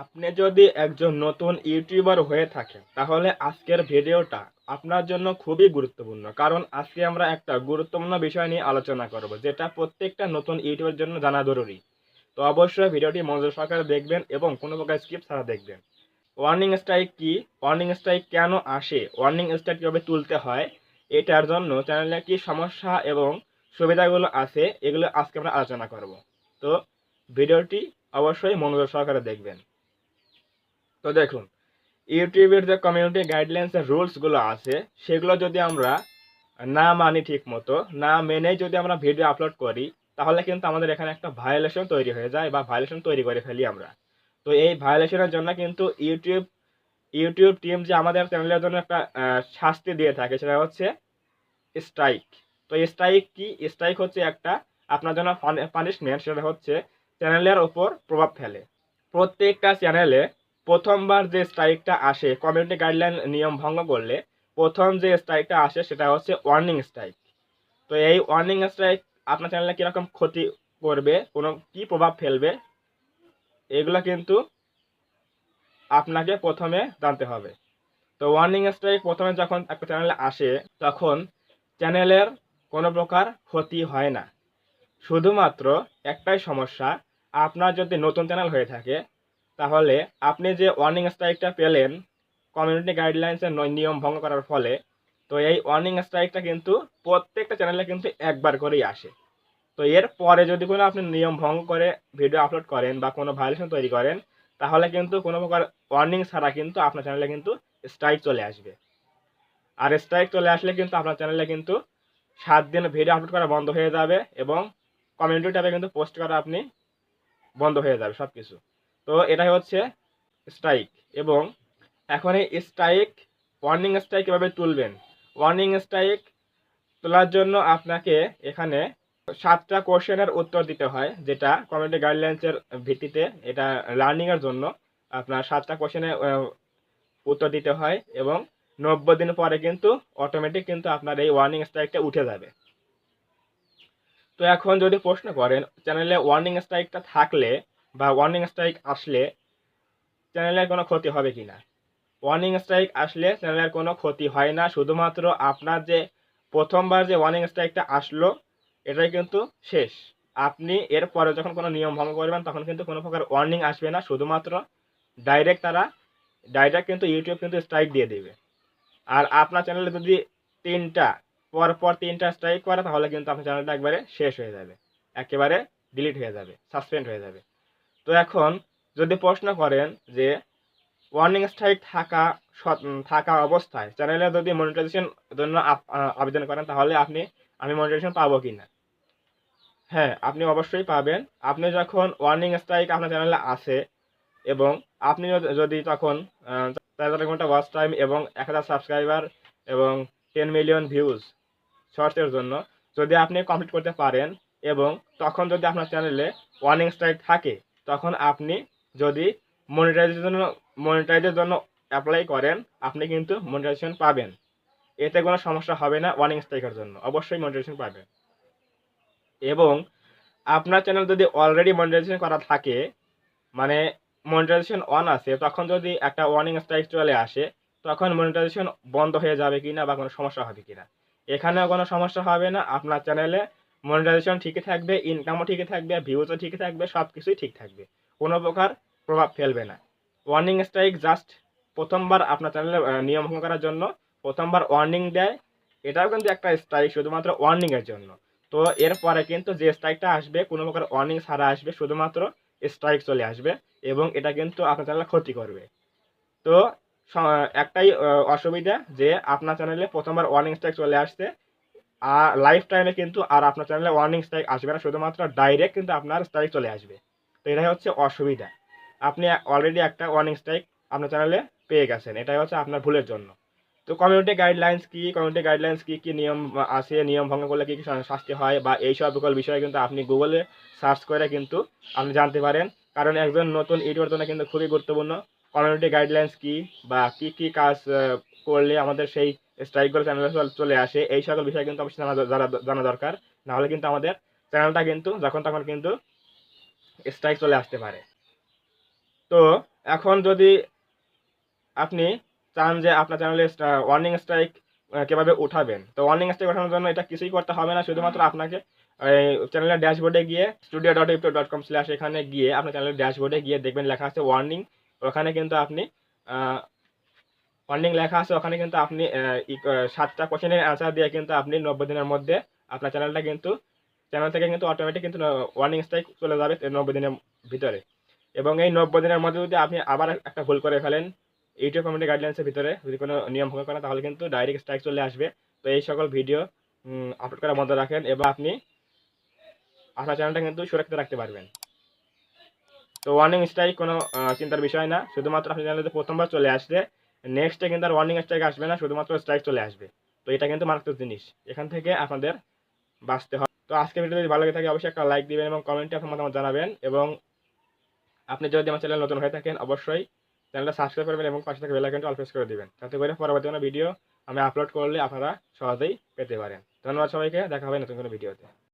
আপনি যদি একজন নতুন ইউটিউবার হয়ে থাকেন তাহলে আজকের ভিডিওটা আপনার জন্য খুবই গুরুত্বপূর্ণ। কারণ আজকে আমরা একটা গুরুত্বপূর্ণ বিষয় নিয়ে আলোচনা করব, যেটা প্রত্যেকটা নতুন ইউটিউবের জন্য জানা জরুরি। তো অবশ্যই ভিডিওটি মনোযোগ সহকারে দেখবেন এবং কোনো প্রকার স্কিপ ছাড়া দেখবেন। ওয়ার্নিং স্ট্রাইক কি, ওয়ার্নিং স্ট্রাইক কেন আসে, ওয়ার্নিং স্ট্রাইক কীভাবে তুলতে হয়, এটার জন্য চ্যানেলে কি সমস্যা এবং সুবিধাগুলো আছে, এগুলো আজকে আমরা আলোচনা করব। তো ভিডিওটি অবশ্যই মনোযোগ সহকারে দেখবেন। তো দেখুন, ইউটিউবের যে কমিউনিটি গাইডলাইন্সের রুলসগুলো আছে সেগুলো যদি আমরা না মানি, ঠিক মতো না মেনেই যদি আমরা ভিডিও আপলোড করি, তাহলে কিন্তু আমাদের এখানে একটা ভায়োলেশন তৈরি হয়ে যায় বা ভায়োলেশন তৈরি করে ফেলি আমরা। তো এই ভায়োলেশনের জন্য কিন্তু ইউটিউব টিম যে আমাদের চ্যানেলের জন্য একটা শাস্তি দিয়ে থাকে, সেটা হচ্ছে স্ট্রাইক। তো স্ট্রাইক কি? স্ট্রাইক হচ্ছে একটা আপনার জন্য পানিশমেন্ট, সেটা হচ্ছে চ্যানেলের ওপর প্রভাব ফেলে। প্রত্যেকটা চ্যানেলে প্রথমবার যে স্ট্রাইকটা আসে কমিউনিটি গাইডলাইন নিয়ম ভঙ্গ করলে, প্রথম যে স্ট্রাইকটা আসে সেটা হচ্ছে ওয়ার্নিং স্ট্রাইক। তো এই ওয়ার্নিং স্ট্রাইক আপনার চ্যানেলে কীরকম ক্ষতি করবে, কোনো কি প্রভাব ফেলবে, এগুলো কিন্তু আপনাকে প্রথমে জানতে হবে। তো ওয়ার্নিং স্ট্রাইক প্রথমে যখন একটা চ্যানেলে আসে, তখন চ্যানেলের কোনো প্রকার ক্ষতি হয় না। শুধুমাত্র একটাই সমস্যা, আপনার যদি নতুন চ্যানেল হয়ে থাকে তাহলে আপনি যে ওয়ার্নিং স্ট্রাইকটা পেলেন কমিউনিটি গাইডলাইন্সের নিয়ম ভঙ্গ করার ফলে, তো এই ওয়ার্নিং স্ট্রাইকটা কিন্তু প্রত্যেকটা চ্যানেলে কিন্তু একবার করেই আসে। তো এর পরে যদি কোনো আপনি নিয়ম ভঙ্গ করে ভিডিও আপলোড করেন বা কোনো ভায়োলেশন তৈরি করেন, তাহলে কিন্তু কোনো প্রকার ওয়ার্নিং ছাড়া কিন্তু আপনার চ্যানেলে কিন্তু স্ট্রাইক চলে আসবে। আর স্ট্রাইক চলে আসলে কিন্তু আপনার চ্যানেলে কিন্তু 7 দিন ভিডিও আপলোড করা বন্ধ হয়ে যাবে এবং কমিউনিটি ট্যাবে কিন্তু পোস্ট করা আপনি বন্ধ হয়ে যাবে সব কিছু। তো এটাই হচ্ছে স্ট্রাইক। এবং এখন এই স্ট্রাইক, ওয়ার্নিং স্ট্রাইক কীভাবে তুলবেন? ওয়ার্নিং স্ট্রাইক তোলার জন্য আপনাকে এখানে 7টা কোশ্চেনের উত্তর দিতে হয়, যেটা কমিউনিটি গাইডলাইন্সের ভিত্তিতে এটা লার্নিংয়ের জন্য আপনার 7টা কোশ্চেনের উত্তর দিতে হয় এবং 90 দিন পরে কিন্তু অটোমেটিক কিন্তু আপনার এই ওয়ার্নিং স্ট্রাইকটা উঠে যাবে। তো এখন যদি প্রশ্ন করেন চ্যানেলে ওয়ার্নিং স্ট্রাইকটা থাকলে বা ওয়ার্নিং স্ট্রাইক আসলে চ্যানেলের কোনো ক্ষতি হবে কিনা? ওয়ার্নিং স্ট্রাইক আসলে চ্যানেলের কোনো ক্ষতি হয় না। শুধুমাত্র আপনার যে প্রথমবার যে ওয়ার্নিং স্ট্রাইকটা আসলো, এটাই কিন্তু শেষ। আপনি এরপরে যখন কোনো নিয়ম ভঙ্গ করবেন তখন কিন্তু কোনো প্রকার ওয়ার্নিং আসবে না। শুধুমাত্র ডাইরেক্ট ডাইরেক্ট কিন্তু ইউটিউব কিন্তু স্ট্রাইক দিয়ে দেবে। আর আপনার চ্যানেলে যদি 3টা পরপর 3টা স্ট্রাইক করে, তাহলে কিন্তু আপনার চ্যানেলটা একবারে শেষ হয়ে যাবে, একেবারে ডিলিট হয়ে যাবে, সাসপেন্ড হয়ে যাবে। তো এখন যদি প্রশ্ন করেন যে ওয়ার্নিং স্ট্রাইক থাকা অবস্থায় চ্যানেলে যদি মনিটাইজেশন জন্য আবেদন করেন, তাহলে আমি মনিটাইজেশন পাবো কিনা? হ্যাঁ, আপনি অবশ্যই পাবেন। আপনি যখন ওয়ার্নিং স্ট্রাইক আপনার চ্যানেলে আসে এবং আপনি যদি তখন 4,000 ঘন্টা ওয়াচ টাইম এবং 1000 সাবস্ক্রাইবার এবং 10 মিলিয়ন ভিউজ শর্টসের জন্য যদি আপনি কমপ্লিট করতে পারেন এবং তখন যদি আপনার চ্যানেলে ওয়ার্নিং স্ট্রাইক থাকে, তখন আপনি যদি মনিটাইজের জন্য অ্যাপ্লাই করেন, আপনি কিন্তু মনিটাইজেশন পাবেন। এতে কোনো সমস্যা হবে না। ওয়ার্নিং স্ট্রাইকের জন্য অবশ্যই মনিটাইজেশন পাবেন। এবং আপনার চ্যানেল যদি অলরেডি মনিটাইজেশন করা থাকে, মানে মনিটাইজেশন অন আছে, তখন যদি একটা ওয়ার্নিং স্ট্রাইক চলে আসে, তখন মনিটাইজেশন বন্ধ হয়ে যাবে কিনা বা কোনো সমস্যা হবে কিনা? এখানেও কোনো সমস্যা হবে না। আপনার চ্যানেলে মনিটাইজেশন ঠিকই থাকবে, ইনকামও ঠিকই থাকবে, ভিউজও ঠিকই থাকবে, সব কিছুই ঠিক থাকবে, কোনো প্রকার প্রভাব ফেলবে না। ওয়ার্নিং স্ট্রাইক জাস্ট প্রথমবার আপনার চ্যানেলে নিয়ম ভঙ্গ করার জন্য প্রথমবার ওয়ার্নিং দেয়। এটাও কিন্তু একটা স্ট্রাইক, শুধুমাত্র ওয়ার্নিংয়ের জন্য। তো এরপরে কিন্তু যে স্ট্রাইকটা আসবে কোনো প্রকার ওয়ার্নিং ছাড়া আসবে, শুধুমাত্র স্ট্রাইক চলে আসবে এবং এটা কিন্তু আপনার চ্যানেলে ক্ষতি করবে। তো একটাই অসুবিধা, যে আপনার চ্যানেলে প্রথমবার ওয়ার্নিং স্ট্রাইক চলে আসছে, আর লাইফ টাইমে কিন্তু আর আপনার চ্যানেলে ওয়ার্নিং স্ট্রাইক আসবে না, শুধুমাত্র ডাইরেক্ট কিন্তু আপনার স্ট্রাইক চলে আসবে। তো এটাই হচ্ছে অসুবিধা। আপনি অলরেডি একটা ওয়ার্নিং স্ট্রাইক আপনার চ্যানেলে পেয়ে গেছেন, এটাই হচ্ছে আপনার ভুলের জন্য। তো কমিউনিটি গাইডলাইন্স কি, কি নিয়ম আছে, নিয়ম ভঙ্গ করলে কি কি শাস্তি হয় বা এই সকল বিষয়ে কিন্তু আপনি গুগলে সার্চ করে কিন্তু আপনি জানতে পারেন। কারণ একজন নতুন ইউটিউবের জন্য কিন্তু খুবই গুরুত্বপূর্ণ কমিউনিটি গাইডলাইন্স কি বা কি কি কাজ করলে আমাদের সেই স্ট্রাইকগুলো চ্যানেলে চলে আসে, এই সকল বিষয় কিন্তু অবশ্যই জানা দরকার। নাহলে কিন্তু আমাদের চ্যানেলটা কিন্তু যখন তখন কিন্তু স্ট্রাইক চলে আসতে পারে। তো এখন যদি আপনি চান যে আপনার চ্যানেলে ওয়ার্নিং স্ট্রাইক কিভাবে উঠাবেন, তো ওয়ার্নিং স্ট্রাইক ওঠানোর জন্য এটা কিছুই করতে হবে না, শুধুমাত্র আপনাকে চ্যানেলের ড্যাশবোর্ডে গিয়ে studio.youtube.com/ এখানে গিয়ে আপনার চ্যানেলের ড্যাশবোর্ডে গিয়ে দেখবেন লেখা আছে ওয়ার্নিং। ওখানে কিন্তু আপনি ওয়ার্নিং লেখা আছে, ওখানে কিন্তু আপনি 7টা কোশ্চেনের অ্যান্সার দিয়ে কিন্তু আপনি 90 দিনের মধ্যে আপনার চ্যানেল থেকে কিন্তু অটোমেটিক কিন্তু ওয়ার্নিং স্ট্রাইক চলে যাবে 90 দিনের ভিতরে। এবং এই 90 দিনের মধ্যে যদি আপনি আবার একটা ভুল করে ফেলেন ইউটিউব কমিউনিটি গাইডলাইন্সের ভিতরে, যদি কোনো নিয়ম ভঙ্গ করেন, তাহলে কিন্তু ডাইরেক্ট স্ট্রাইক চলে আসবে। তো এই সকল ভিডিও আপলোড করা বন্ধ রাখেন এবং আপনি আপনার চ্যানেলটা কিন্তু সুরক্ষিত রাখতে পারবেন। তো ওয়ার্নিং স্ট্রাইক কোনো চিন্তার বিষয় না, শুধুমাত্র আপনার চ্যানেলে প্রথমবার চলে আসছে, নেক্সটে কিন্তু আর ওয়ার্নিং স্ট্রাইক আসবে না, শুধুমাত্র স্ট্রাইক চলে আসবে। তো এটা কিন্তু মারাত্মক জিনিস, এখান থেকে আপনাদের বাঁচতে হবে। তো আজকের ভিডিও যদি ভালো লাগে থাকে অবশ্যই একটা লাইক দিবেন এবং কমেন্টে আপনার মতামত জানাবেন। এবং আপনি যদি আমার চ্যানেল নতুন হয়ে থাকেন অবশ্যই চ্যানেলটা সাবস্ক্রাইব করবেন এবং পাশে থাকা বেল আইকনটা অল প্রেস করে দিবেন, যাতে করে পরবর্তী কোনো ভিডিও আমি আপলোড করলে আপনারা সহজেই পেতে পারেন। ধন্যবাদ সবাইকে, দেখা হবে নতুন কোনো ভিডিওতে।